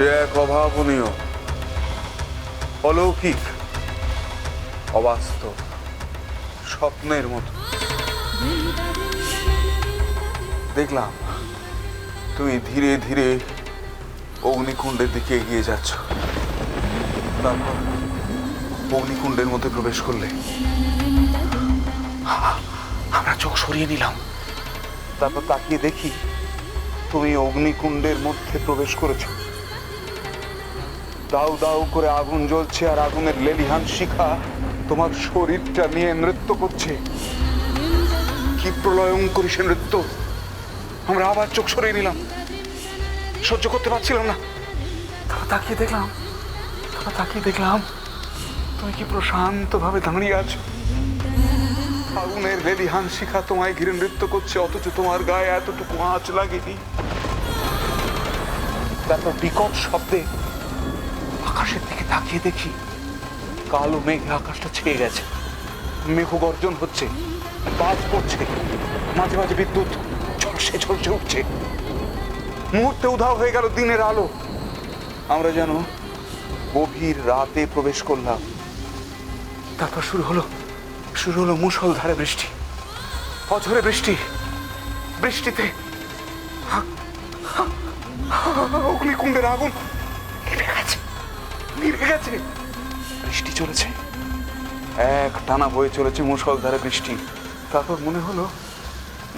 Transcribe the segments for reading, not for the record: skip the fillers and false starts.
সে এক অভাবনীয়, অলৌকিক, অবাস্তব, স্বপ্নের মতো। দেখলাম তুমি ধীরে ধীরে অগ্নিকুণ্ডের দিকে এগিয়ে যাচ্ছ। তারপর অগ্নিকুণ্ডের মধ্যে প্রবেশ করলে আমরা চোখ সরিয়ে নিলাম। তারপর তাকিয়ে দেখি তুমি অগ্নিকুণ্ডের মধ্যে প্রবেশ করেছো। দাউ দাউ করে আগুন জ্বলছে, আর আগুনের লেলিহান শিখা তোমার শরীরটা নিয়ে নৃত্য করছে। কি প্রলয়ঙ্করী সে নৃত্য! আমরা আবার চোখ সরিয়ে নিলাম, সহ্য করতে পারছিলাম না। তাকিয়ে দেখলাম তুমি কি প্রশান্ত ভাবে দাঁড়িয়ে আছো। আগুনের লেলিহান শিখা তোমায় ঘিরে নৃত্য করছে, অথচ তোমার গায়ে এতটুকু আঁচ লাগেনি। তারপর বিকট শব্দে আকাশের দিকে তাকিয়ে দেখি কালো মেঘে আকাশটা ছেয়ে গেছে। মেঘ গর্জন হচ্ছে, বাজ পড়ছে, মাঝে মাঝে বিদ্যুৎ ঝলসে ঝলসে উঠছে। মুহূর্তে উধাও হয়ে গেল দিনের আলো। আমরা যেন গভীর রাতে প্রবেশ করলাম। তারপর শুরু হলো মুষলধারে বৃষ্টি, অঝরে বৃষ্টি। বৃষ্টিতে অগ্নিকুণ্ডের আগুন নিভে গেছে। বৃষ্টি চলেছে, এক টানা বয়ে চলেছে মুষলধারে বৃষ্টি। তারপর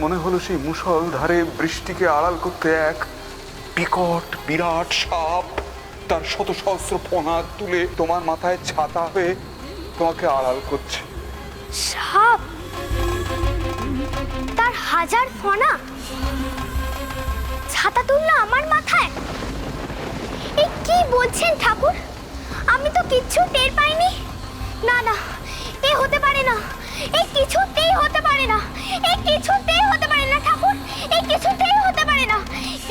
মনে হলো সেই মুষলধারে বৃষ্টিকে আড়াল করতে এক বিকট বিরাট সাপ তার শত সহস্র ফনা তুলে তোমার মাথায় ছাতা হয়ে তোমাকে আড়াল করছে। সাপ? তার হাজার ফনা ছাতা তুললো আমার মাথায়? এই কি বলছেন ঠাকুর? আমি তো কিচ্ছু টের পাইনি। না না, এ হতে পারে না, এই কিছুতেই হতে পারে না, এই কিছুতেই হতে পারে না ঠাকুর, এই কিছুতেই হতে পারে না,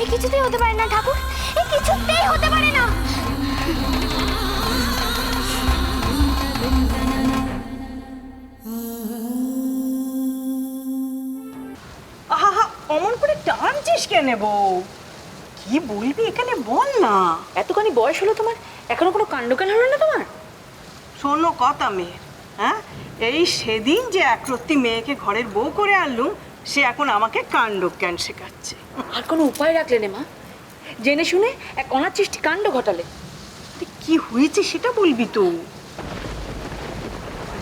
এই কিছুতেই হতে পারে না ঠাকুর, এই কিছুতেই হতে পারে না। আহা, অমন করে টানছিস কেন বউ? কি বলবি এখানে বল না। এতখানি বয়স হলো তোমার, এখনো কোনো কাণ্ডজ্ঞান হলো না তোমার? শোনো কথা মেয়ের, হ্যাঁ? এই সেদিন যে একরত্তি মেয়েকে ঘরের বউ করে আনলুম, সে এখন আমাকে কাণ্ডজ্ঞান শেখাচ্ছে। আর কোনো উপায় রাখলে না মা? জেনে শুনে এক অনাচিষ্টি কাণ্ড ঘটালে। কি হয়েছে সেটা বলবি তো।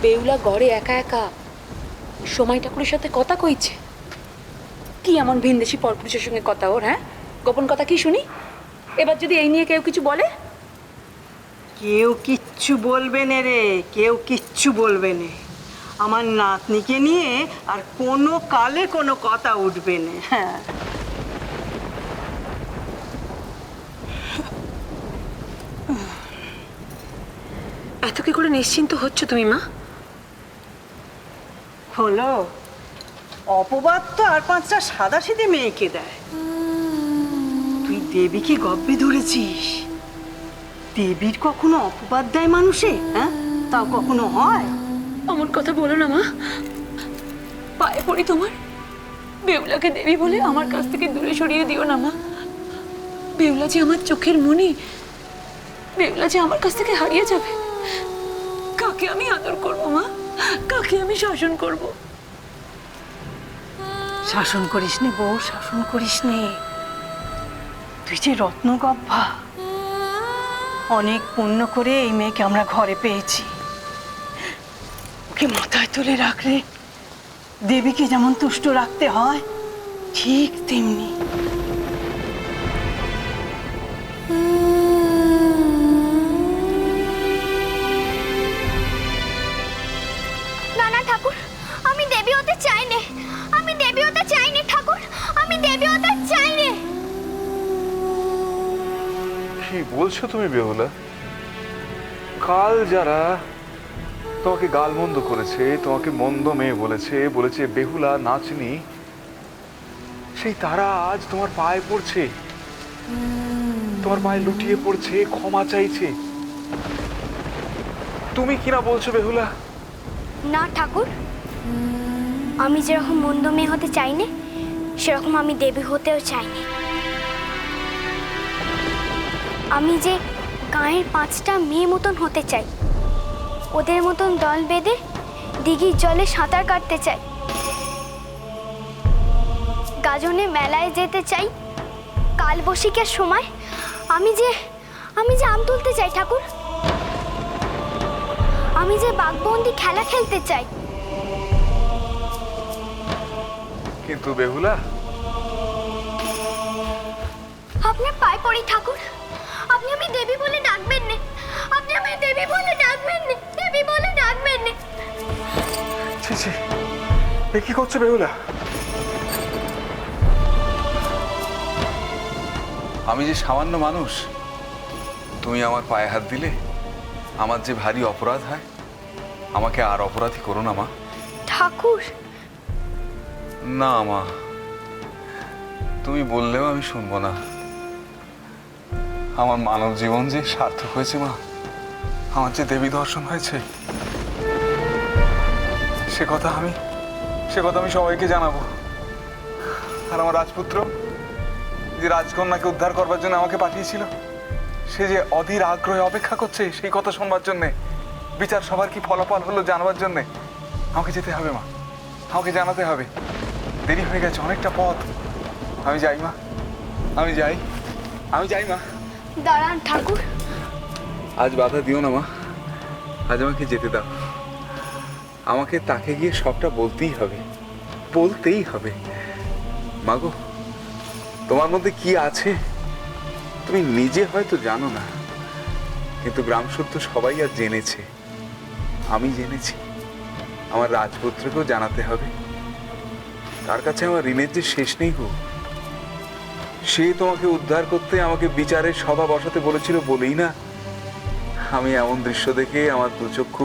বেউলা ঘরে একা একা সময় ঠাকুরের সাথে কথা কইছে। কি এমন ভিনদেশি পরপুরুষের সঙ্গে কথা ওর? হ্যাঁ, গোপন কথা কি শুনি? এবার যদি এই নিয়ে কেউ কিছু বলে? কেউ কিচ্ছু বলবে না রে, কেউ কিচ্ছু বলবে না। আমার নাতনিকে নিয়ে আর কোনো কালে কোনো কথা উঠবে না। হ্যাঁ, এত কি করে নিশ্চিন্ত হচ্ছ তুমি মা? হলো অপবাদ তো আর পাঁচটা সাদা সিধে মেয়েকে দেয়। তুই দেবীকে গব্বে ধরেছিস। দেবীর কখনো অপবাদ দেয় মানুষে? হ্যাঁ, তাও কখনো হয়? অমন কথা বলো না মা, পায়ে পড়ি তোমার। বেউলাকে দেবী বলে আমার কাছ থেকে দূরে সরিয়ে দিও না মা। বেউলা যে আমার চোখের মনি, বেউলা যে আমার কাছ থেকে হারিয়ে যাবে। কাকে আমি আদর করবো মা? কাকে আমি শাসন করব? শাসন করিস নে বউ, শাসন করিস নে। তুই যে রত্নগব্ভা, অনেক পুণ্য করে এই মেয়েকে আমরা ঘরে পেয়েছি। ওকে মাথায় তুলে রাখলে দেবীকে যেমন তুষ্ট রাখতে হয়, ঠিক তেমনি। না না ঠাকুর, আমি দেবী হতে চাই নে, আমি দেবী হতে চাই নে ঠাকুর, আমি দেবী হতে চাই নে। কি বলছো তুমি বেহুলা? কাল যারা তোমাকে গালমন্দ করেছে, তোমাকে মন্দ মেয়ে বলেছে বেহুলা নাচনি, সেই তারা আজ তোমার পায়ে পড়ছে, তোমার পায়ে লুটিয়ে পড়ছে, ক্ষমা চাইছে। তুমি কিনা বলছো বেহুলা? না ঠাকুর, আমি যেরকম মন্দ মেয়ে হতে চাই নে, সেরকম আমি দেবী হতেও চাই নে। আমি যে গাঁয়ের 5টা মেয়ে মতন হতে চাই, ওদের মতন দল বেঁধে দিঘির জলে সাঁতার কাটতে চাই, গাজনে মেলায় যেতে চাই, কালবৈশাখীর সময় আমি যে আম তুলতে চাই ঠাকুর, আমি যে বাঘবন্দি খেলা খেলতে চাই। কিন্তু বেহুলা, আপনার পায়ে পড়ি ঠাকুর, আপনি আমি দেবী বলে ডাকবেন না, আপনি আমি দেবী বলে ডাকবেন না, দেবী বলে ডাকবেন না। ছি ছি, এ কি করছো বেহুলা? আমি যে সামান্য মানুষ, তুমি আমার পায়ে হাত দিলে আমার যে ভারী অপরাধ হয়, আমাকে আর অপরাধী করো না মা। ঠাকুর, না মা, তুমি বললেও আমি শুনবো না। আমার মানব জীবন যে সার্থক হয়েছে মা, আমার যে দেবী দর্শন হয়েছে, সে কথা আমি সবাইকে জানাবো। আর আমার রাজপুত্র যে রাজকন্যাকে উদ্ধার করবার জন্য আমাকে পাঠিয়েছিল, সে যে অধীর আগ্রহে অপেক্ষা করছে সেই কথা শুনবার জন্যে, বিচার সবার কি ফলাফল হলো জানবার জন্যে আমাকে যেতে হবে মা, আমাকে জানাতে হবে। দেরি হয়ে গেছে, অনেকটা পথ। আমি যাই মা, আমি যাই মা। দাঁড়ান ঠাকুর। আজ বাধা দিও না মা, আজ আমাকে যেতে দাও। আমাকে তাকে গিয়ে সবটা বলতেই হবে মাগো। তোমার মধ্যে কি আছে তুমি নিজে হয়তো জানো না, কিন্তু গ্রাম সত্য সবাই আর জেনেছে, আমি জেনেছি। আমার রাজপুত্রকেও জানাতে হবে। তার কাছে আমার ঋণের যে শেষ নেই গো। সে তোমাকে উদ্ধার করতে আমাকে বিচারের সভা বসাতে বলেছিল বলেই না আমি এমন দৃশ্য দেখে আমার দুচক্ষু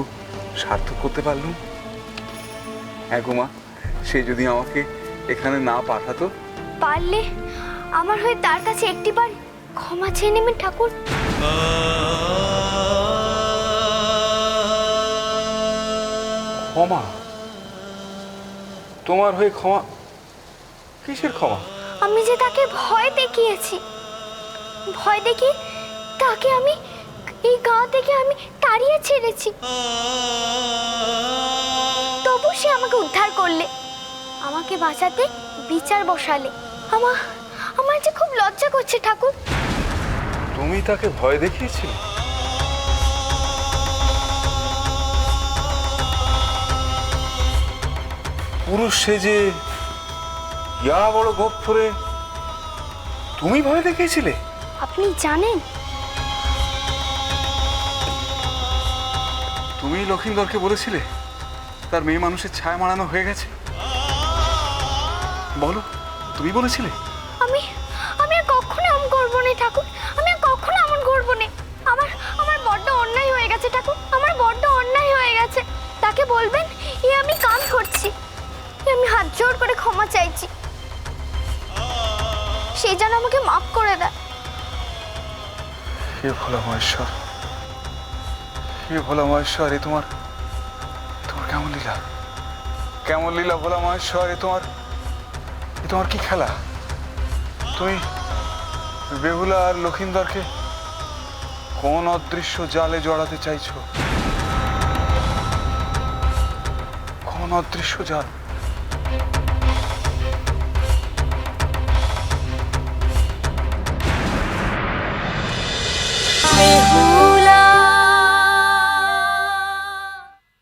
সার্থক করতে পারলাম। মা, সে যদি আমাকে এখানে না পাঠাতো, পারলে আমার হয়ে তার কাছে একটিবার ক্ষমা চেয়ে নেবেন ঠাকুর। ক্ষমা? তোমার হয়ে ক্ষমা? কিসের ক্ষমা? আমি যে তাকে ভয় দেখিয়েছি, ভয় দেখিয়ে তাকে আমি এই গাঁও থেকে আমি তাড়িয়ে ছেড়েছি, তবু সে আমাকে উদ্ধার করলে, আমাকে বাঁচাতে বিচার বসালে। আমার যে খুব লজ্জা করছে ঠাকুর। তুমি তাকে ভয় দেখিয়েছিলে? পুরুষ সেজে ইয়া বড় গোপ ধরে তুমি ভয় দেখিয়েছিলে? আপনি জানেন? তুমি লক্ষিন্দরকে বলেছিলে তার মেয়ে মানুষের ছায়া মারানো হয়ে গেছে? বলো, তুমি বলেছিলে? আমি আর কখনো এমন করবো না ঠাকুর, আমি আর কখনো এমন করবো না। আমার বড্ড অন্যায় হয়ে গেছে ঠাকুর, আমার বড্ড অন্যায় হয়ে গেছে। তাকে বলবেন আমি কাম করছি, আমি হাত জোড় করে ক্ষমা চাইছি, সে যেন আমাকে মাফ করে দেয়। হে ভোলা মহেশ্বর, হে ভোলা মহেশ্বর, এ তোমার কেমন লীলা, কেমন লীলা ভোলা মহেশ্বর, এ তোমার কি খেলা? তুমি বেহুলা আর লক্ষিন্দরকে কোন অদৃশ্য জালে জড়াতে চাইছো? কোন অদৃশ্য জাল?